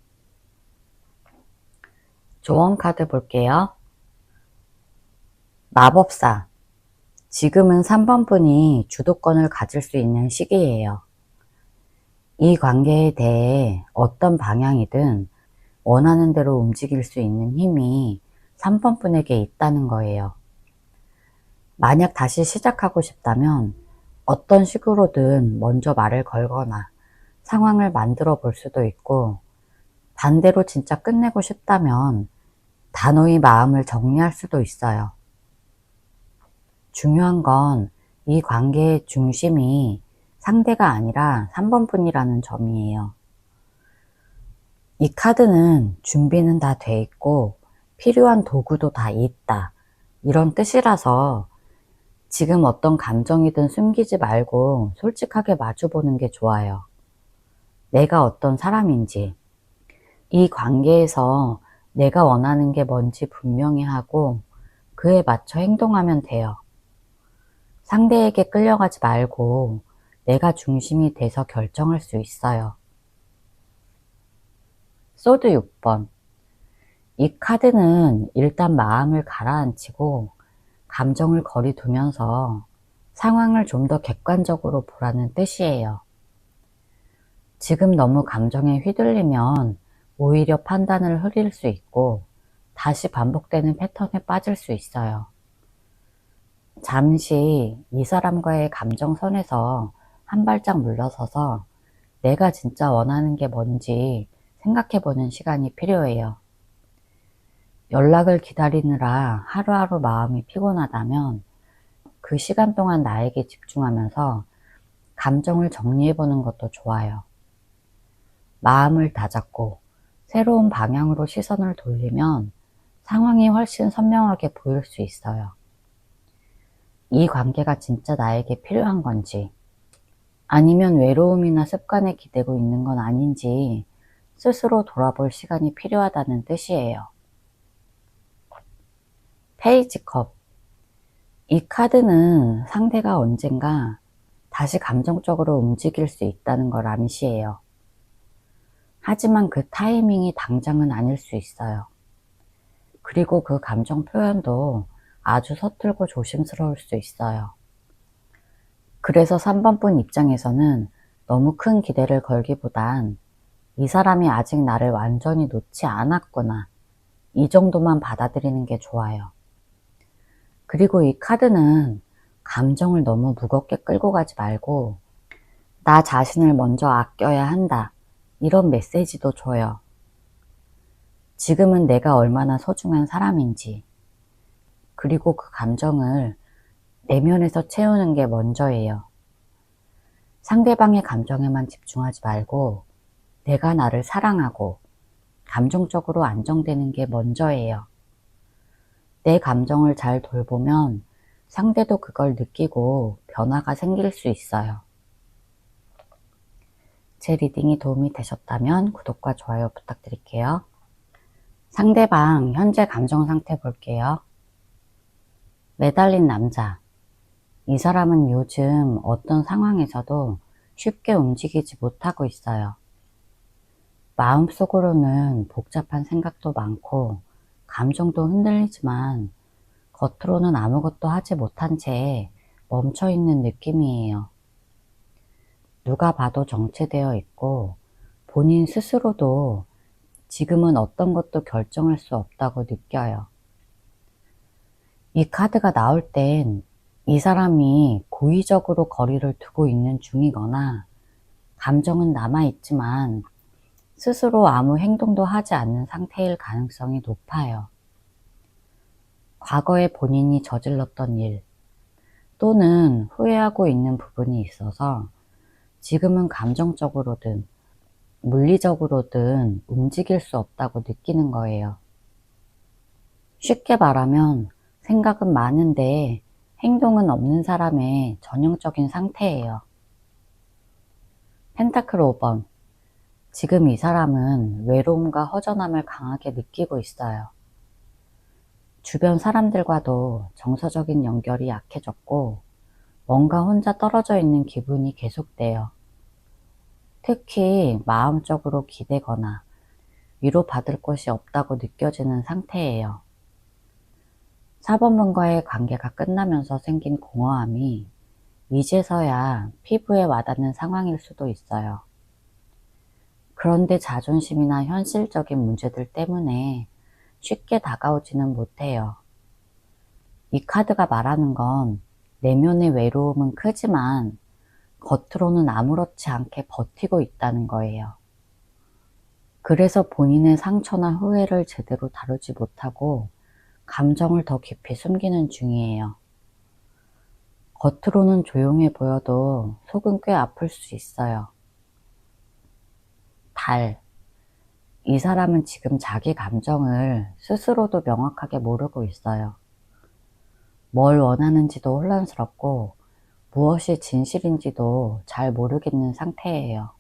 조언 카드 볼게요. 마법사. 지금은 3번 분이 주도권을 가질 수 있는 시기예요. 이 관계에 대해 어떤 방향이든 원하는 대로 움직일 수 있는 힘이 3번 분에게 있다는 거예요. 만약 다시 시작하고 싶다면 어떤 식으로든 먼저 말을 걸거나 상황을 만들어 볼 수도 있고 반대로 진짜 끝내고 싶다면 단호히 마음을 정리할 수도 있어요. 중요한 건 이 관계의 중심이 상대가 아니라 3번 분이라는 점이에요. 이 카드는 준비는 다 돼 있고 필요한 도구도 다 있다. 이런 뜻이라서 지금 어떤 감정이든 숨기지 말고 솔직하게 마주보는 게 좋아요. 내가 어떤 사람인지, 이 관계에서 내가 원하는 게 뭔지 분명히 하고 그에 맞춰 행동하면 돼요. 상대에게 끌려가지 말고 내가 중심이 돼서 결정할 수 있어요. 소드 6번. 이 카드는 일단 마음을 가라앉히고 감정을 거리 두면서 상황을 좀 더 객관적으로 보라는 뜻이에요. 지금 너무 감정에 휘둘리면 오히려 판단을 흐릴 수 있고 다시 반복되는 패턴에 빠질 수 있어요. 잠시 이 사람과의 감정선에서 한 발짝 물러서서 내가 진짜 원하는 게 뭔지 생각해보는 시간이 필요해요. 연락을 기다리느라 하루하루 마음이 피곤하다면 그 시간 동안 나에게 집중하면서 감정을 정리해보는 것도 좋아요. 마음을 다잡고 새로운 방향으로 시선을 돌리면 상황이 훨씬 선명하게 보일 수 있어요. 이 관계가 진짜 나에게 필요한 건지, 아니면 외로움이나 습관에 기대고 있는 건 아닌지 스스로 돌아볼 시간이 필요하다는 뜻이에요. 페이지 컵. 이 카드는 상대가 언젠가 다시 감정적으로 움직일 수 있다는 걸 암시해요. 하지만 그 타이밍이 당장은 아닐 수 있어요. 그리고 그 감정 표현도 아주 서툴고 조심스러울 수 있어요. 그래서 3번 분 입장에서는 너무 큰 기대를 걸기보단 이 사람이 아직 나를 완전히 놓지 않았구나, 이 정도만 받아들이는 게 좋아요. 그리고 이 카드는 감정을 너무 무겁게 끌고 가지 말고 나 자신을 먼저 아껴야 한다, 이런 메시지도 줘요. 지금은 내가 얼마나 소중한 사람인지, 그리고 그 감정을 내면에서 채우는 게 먼저예요. 상대방의 감정에만 집중하지 말고 내가 나를 사랑하고 감정적으로 안정되는 게 먼저예요. 내 감정을 잘 돌보면 상대도 그걸 느끼고 변화가 생길 수 있어요. 제 리딩이 도움이 되셨다면 구독과 좋아요 부탁드릴게요. 상대방 현재 감정 상태 볼게요. 매달린 남자. 이 사람은 요즘 어떤 상황에서도 쉽게 움직이지 못하고 있어요. 마음속으로는 복잡한 생각도 많고 감정도 흔들리지만 겉으로는 아무것도 하지 못한 채 멈춰있는 느낌이에요. 누가 봐도 정체되어 있고 본인 스스로도 지금은 어떤 것도 결정할 수 없다고 느껴요. 이 카드가 나올 땐 이 사람이 고의적으로 거리를 두고 있는 중이거나 감정은 남아있지만 스스로 아무 행동도 하지 않는 상태일 가능성이 높아요. 과거에 본인이 저질렀던 일 또는 후회하고 있는 부분이 있어서 지금은 감정적으로든 물리적으로든 움직일 수 없다고 느끼는 거예요. 쉽게 말하면 생각은 많은데 행동은 없는 사람의 전형적인 상태예요. 펜타클 5번. 지금 이 사람은 외로움과 허전함을 강하게 느끼고 있어요. 주변 사람들과도 정서적인 연결이 약해졌고 뭔가 혼자 떨어져 있는 기분이 계속돼요. 특히 마음적으로 기대거나 위로받을 곳이 없다고 느껴지는 상태예요. 4번분과의 관계가 끝나면서 생긴 공허함이 이제서야 피부에 와닿는 상황일 수도 있어요. 그런데 자존심이나 현실적인 문제들 때문에 쉽게 다가오지는 못해요. 이 카드가 말하는 건 내면의 외로움은 크지만 겉으로는 아무렇지 않게 버티고 있다는 거예요. 그래서 본인의 상처나 후회를 제대로 다루지 못하고 감정을 더 깊이 숨기는 중이에요. 겉으로는 조용해 보여도 속은 꽤 아플 수 있어요. 달. 이 사람은 지금 자기 감정을 스스로도 명확하게 모르고 있어요. 뭘 원하는지도 혼란스럽고 무엇이 진실인지도 잘 모르겠는 상태예요.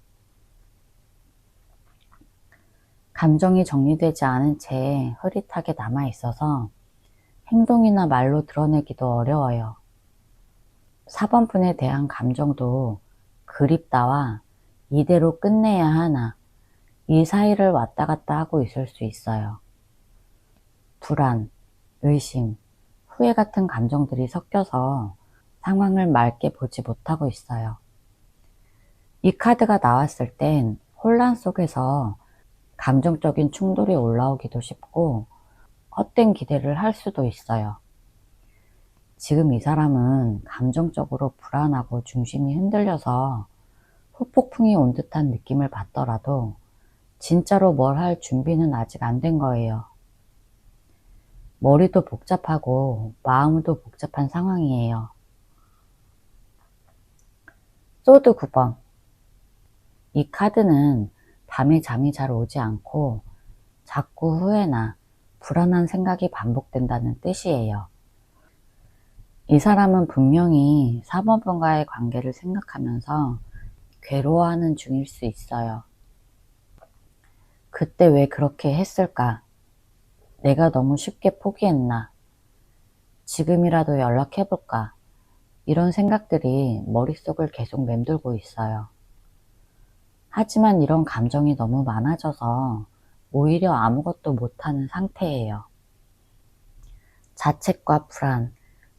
감정이 정리되지 않은 채 흐릿하게 남아있어서 행동이나 말로 드러내기도 어려워요. 4번분에 대한 감정도 그립다와 이대로 끝내야 하나, 이 사이를 왔다 갔다 하고 있을 수 있어요. 불안, 의심, 후회 같은 감정들이 섞여서 상황을 맑게 보지 못하고 있어요. 이 카드가 나왔을 땐 혼란 속에서 감정적인 충돌이 올라오기도 쉽고 헛된 기대를 할 수도 있어요. 지금 이 사람은 감정적으로 불안하고 중심이 흔들려서 후폭풍이 온 듯한 느낌을 받더라도 진짜로 뭘 할 준비는 아직 안 된 거예요. 머리도 복잡하고 마음도 복잡한 상황이에요. 소드 9번. 이 카드는 밤에 잠이 잘 오지 않고 자꾸 후회나 불안한 생각이 반복된다는 뜻이에요. 이 사람은 분명히 4번분과의 관계를 생각하면서 괴로워하는 중일 수 있어요. 그때 왜 그렇게 했을까? 내가 너무 쉽게 포기했나? 지금이라도 연락해볼까? 이런 생각들이 머릿속을 계속 맴돌고 있어요. 하지만 이런 감정이 너무 많아져서 오히려 아무것도 못하는 상태예요. 자책과 불안,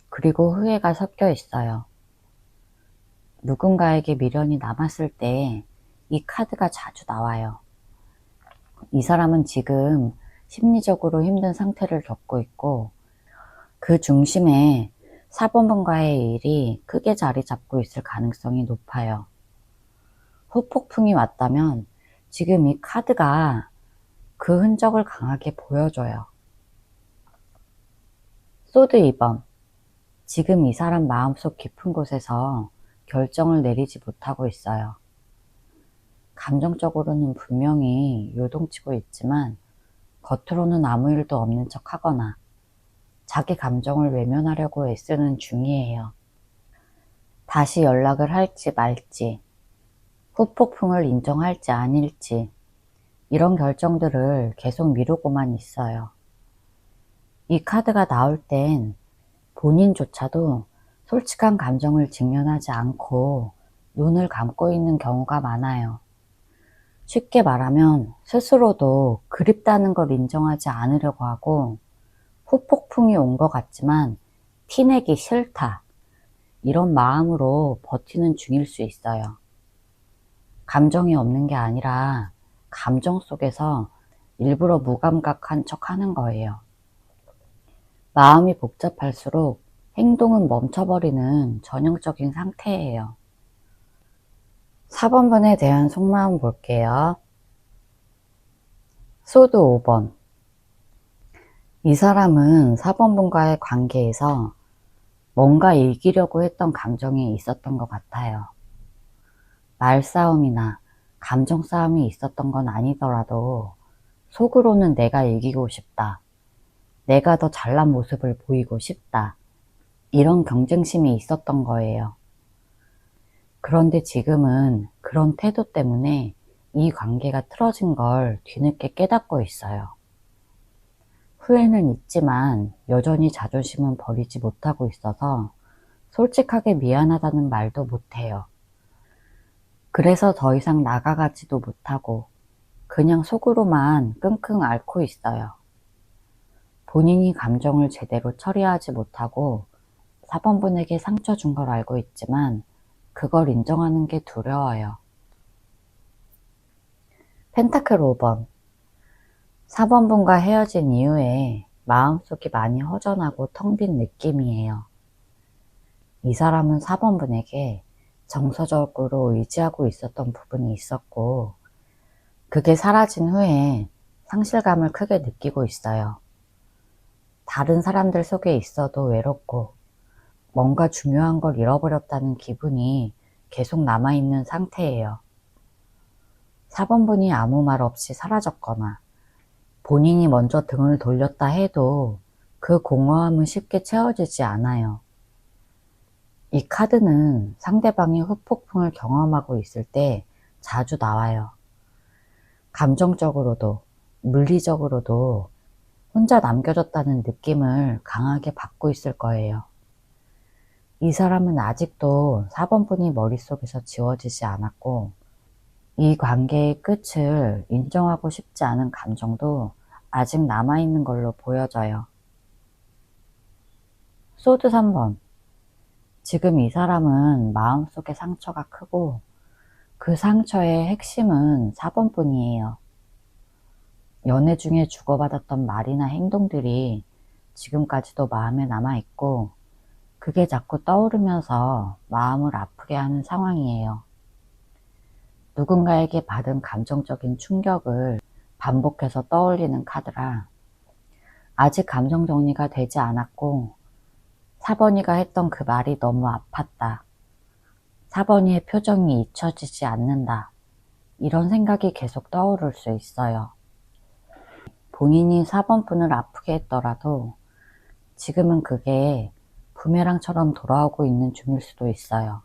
그리고 후회가 섞여 있어요. 누군가에게 미련이 남았을 때 이 카드가 자주 나와요. 이 사람은 지금 심리적으로 힘든 상태를 겪고 있고 그 중심에 4번분과의 일이 크게 자리 잡고 있을 가능성이 높아요. 후폭풍이 왔다면 지금 이 카드가 그 흔적을 강하게 보여줘요. 소드 2번. 지금 이 사람 마음속 깊은 곳에서 결정을 내리지 못하고 있어요. 감정적으로는 분명히 요동치고 있지만 겉으로는 아무 일도 없는 척 하거나 자기 감정을 외면하려고 애쓰는 중이에요. 다시 연락을 할지 말지, 후폭풍을 인정할지 아닐지 이런 결정들을 계속 미루고만 있어요. 이 카드가 나올 땐 본인조차도 솔직한 감정을 직면하지 않고 눈을 감고 있는 경우가 많아요. 쉽게 말하면 스스로도 그립다는 걸 인정하지 않으려고 하고 후폭풍이 온 것 같지만 티내기 싫다 이런 마음으로 버티는 중일 수 있어요. 감정이 없는 게 아니라 감정 속에서 일부러 무감각한 척 하는 거예요. 마음이 복잡할수록 행동은 멈춰버리는 전형적인 상태예요. 4번분에 대한 속마음 볼게요. 소드 5번. 이 사람은 4번분과의 관계에서 뭔가 이기려고 했던 감정이 있었던 것 같아요. 말싸움이나 감정 싸움이 있었던 건 아니더라도 속으로는 내가 이기고 싶다. 내가 더 잘난 모습을 보이고 싶다. 이런 경쟁심이 있었던 거예요. 그런데 지금은 그런 태도 때문에 이 관계가 틀어진 걸 뒤늦게 깨닫고 있어요. 후회는 있지만 여전히 자존심은 버리지 못하고 있어서 솔직하게 미안하다는 말도 못해요. 그래서 더 이상 나가가지도 못하고 그냥 속으로만 끙끙 앓고 있어요. 본인이 감정을 제대로 처리하지 못하고 4번분에게 상처 준 걸 알고 있지만 그걸 인정하는 게 두려워요. 펜타클 5번. 4번분과 헤어진 이후에 마음속이 많이 허전하고 텅 빈 느낌이에요. 이 사람은 4번분에게 정서적으로 의지하고 있었던 부분이 있었고 그게 사라진 후에 상실감을 크게 느끼고 있어요. 다른 사람들 속에 있어도 외롭고 뭔가 중요한 걸 잃어버렸다는 기분이 계속 남아있는 상태예요. 4번분이 아무 말 없이 사라졌거나 본인이 먼저 등을 돌렸다 해도 그 공허함은 쉽게 채워지지 않아요. 이 카드는 상대방이 후폭풍을 경험하고 있을 때 자주 나와요. 감정적으로도 물리적으로도 혼자 남겨졌다는 느낌을 강하게 받고 있을 거예요. 이 사람은 아직도 4번분이 머릿속에서 지워지지 않았고 이 관계의 끝을 인정하고 싶지 않은 감정도 아직 남아있는 걸로 보여져요. 소드 3번. 지금 이 사람은 마음속에 상처가 크고 그 상처의 핵심은 4번뿐이에요. 연애 중에 주고받았던 말이나 행동들이 지금까지도 마음에 남아있고 그게 자꾸 떠오르면서 마음을 아프게 하는 상황이에요. 누군가에게 받은 감정적인 충격을 반복해서 떠올리는 카드라 아직 감정 정리가 되지 않았고 4번이가 했던 그 말이 너무 아팠다. 4번이의 표정이 잊혀지지 않는다. 이런 생각이 계속 떠오를 수 있어요. 본인이 4번분을 아프게 했더라도 지금은 그게 부메랑처럼 돌아오고 있는 중일 수도 있어요.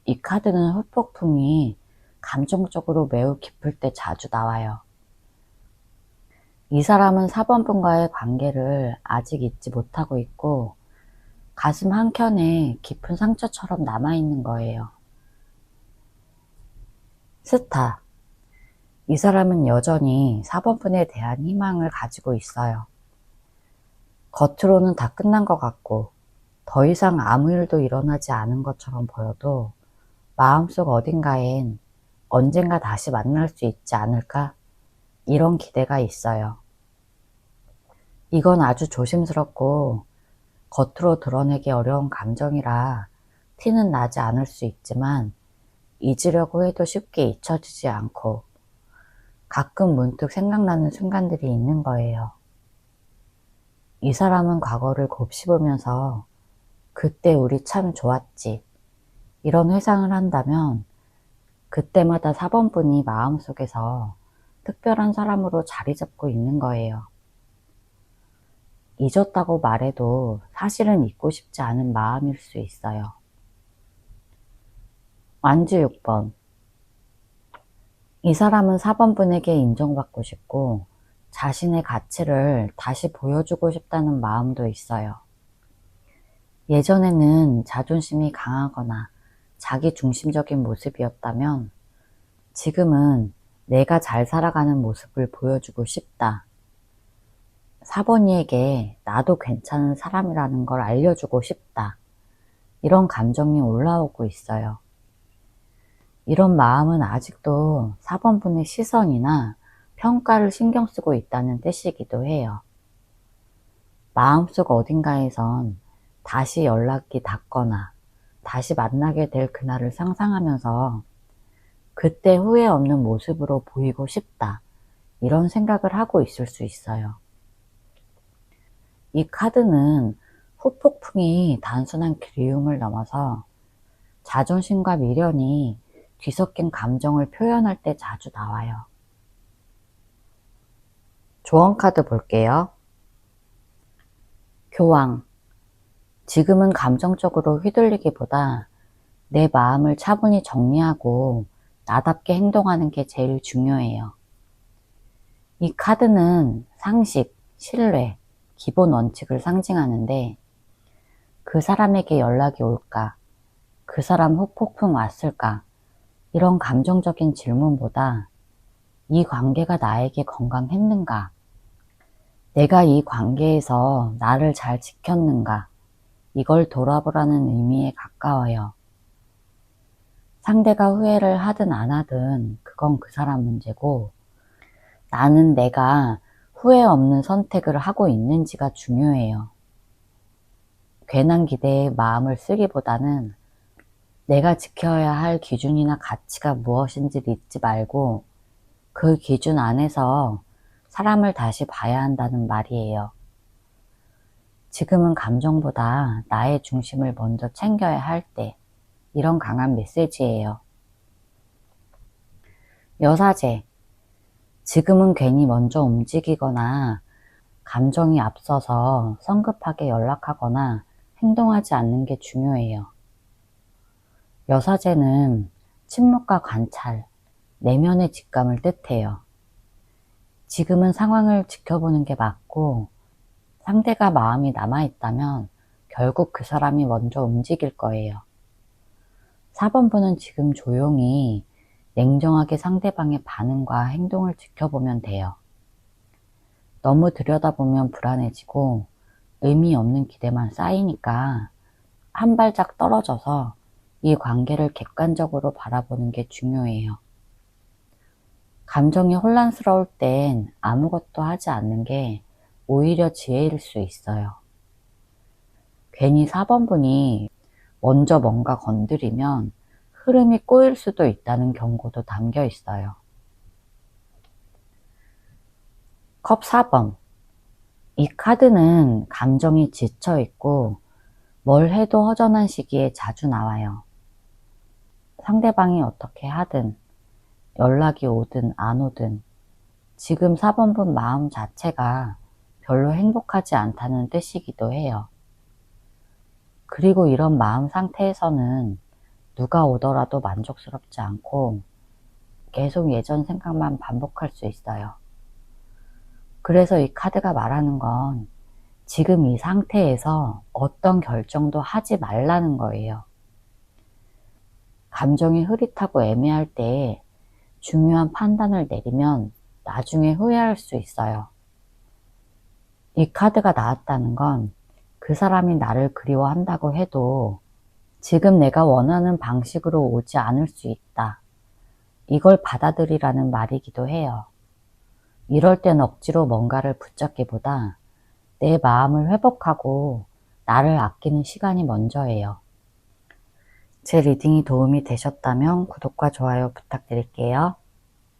이 카드는 후폭풍이 감정적으로 매우 깊을 때 자주 나와요. 이 사람은 4번분과의 관계를 아직 잊지 못하고 있고 가슴 한켠에 깊은 상처처럼 남아있는 거예요. 스타. 이 사람은 여전히 4번분에 대한 희망을 가지고 있어요. 겉으로는 다 끝난 것 같고 더 이상 아무 일도 일어나지 않은 것처럼 보여도 마음속 어딘가엔 언젠가 다시 만날 수 있지 않을까? 이런 기대가 있어요. 이건 아주 조심스럽고 겉으로 드러내기 어려운 감정이라 티는 나지 않을 수 있지만 잊으려고 해도 쉽게 잊혀지지 않고 가끔 문득 생각나는 순간들이 있는 거예요. 이 사람은 과거를 곱씹으면서 그때 우리 참 좋았지 이런 회상을 한다면 그때마다 4번분이 마음속에서 특별한 사람으로 자리 잡고 있는 거예요. 잊었다고 말해도 사실은 잊고 싶지 않은 마음일 수 있어요. 완주 6번. 이 사람은 4번분에게 인정받고 싶고 자신의 가치를 다시 보여주고 싶다는 마음도 있어요. 예전에는 자존심이 강하거나 자기 중심적인 모습이었다면 지금은 내가 잘 살아가는 모습을 보여주고 싶다. 4번이에게 나도 괜찮은 사람이라는 걸 알려주고 싶다. 이런 감정이 올라오고 있어요. 이런 마음은 아직도 4번분의 시선이나 평가를 신경 쓰고 있다는 뜻이기도 해요. 마음속 어딘가에선 다시 연락이 닿거나 다시 만나게 될 그날을 상상하면서 그때 후회 없는 모습으로 보이고 싶다. 이런 생각을 하고 있을 수 있어요. 이 카드는 후폭풍이 단순한 그리움을 넘어서 자존심과 미련이 뒤섞인 감정을 표현할 때 자주 나와요. 조언 카드 볼게요. 교황. 지금은 감정적으로 휘둘리기보다 내 마음을 차분히 정리하고 나답게 행동하는 게 제일 중요해요. 이 카드는 상식, 신뢰, 기본 원칙을 상징하는데 그 사람에게 연락이 올까? 그 사람 후폭풍 왔을까? 이런 감정적인 질문보다 이 관계가 나에게 건강했는가? 내가 이 관계에서 나를 잘 지켰는가? 이걸 돌아보라는 의미에 가까워요. 상대가 후회를 하든 안 하든 그건 그 사람 문제고 나는 내가 후회 없는 선택을 하고 있는지가 중요해요. 괜한 기대에 마음을 쓰기보다는 내가 지켜야 할 기준이나 가치가 무엇인지를 잊지 말고 그 기준 안에서 사람을 다시 봐야 한다는 말이에요. 지금은 감정보다 나의 중심을 먼저 챙겨야 할 때, 이런 강한 메시지예요. 여사제. 지금은 괜히 먼저 움직이거나 감정이 앞서서 성급하게 연락하거나 행동하지 않는 게 중요해요. 여사제는 침묵과 관찰, 내면의 직감을 뜻해요. 지금은 상황을 지켜보는 게 맞고 상대가 마음이 남아있다면 결국 그 사람이 먼저 움직일 거예요. 4번분은 지금 조용히 냉정하게 상대방의 반응과 행동을 지켜보면 돼요. 너무 들여다보면 불안해지고 의미 없는 기대만 쌓이니까 한 발짝 떨어져서 이 관계를 객관적으로 바라보는 게 중요해요. 감정이 혼란스러울 땐 아무것도 하지 않는 게 오히려 지혜일 수 있어요. 괜히 4번분이 먼저 뭔가 건드리면 흐름이 꼬일 수도 있다는 경고도 담겨 있어요. 컵 4번. 이 카드는 감정이 지쳐 있고 뭘 해도 허전한 시기에 자주 나와요. 상대방이 어떻게 하든, 연락이 오든 안 오든, 지금 4번분 마음 자체가 별로 행복하지 않다는 뜻이기도 해요. 그리고 이런 마음 상태에서는 누가 오더라도 만족스럽지 않고 계속 예전 생각만 반복할 수 있어요. 그래서 이 카드가 말하는 건 지금 이 상태에서 어떤 결정도 하지 말라는 거예요. 감정이 흐릿하고 애매할 때 중요한 판단을 내리면 나중에 후회할 수 있어요. 이 카드가 나왔다는 건 그 사람이 나를 그리워한다고 해도 지금 내가 원하는 방식으로 오지 않을 수 있다. 이걸 받아들이라는 말이기도 해요. 이럴 땐 억지로 뭔가를 붙잡기보다 내 마음을 회복하고 나를 아끼는 시간이 먼저예요. 제 리딩이 도움이 되셨다면 구독과 좋아요 부탁드릴게요.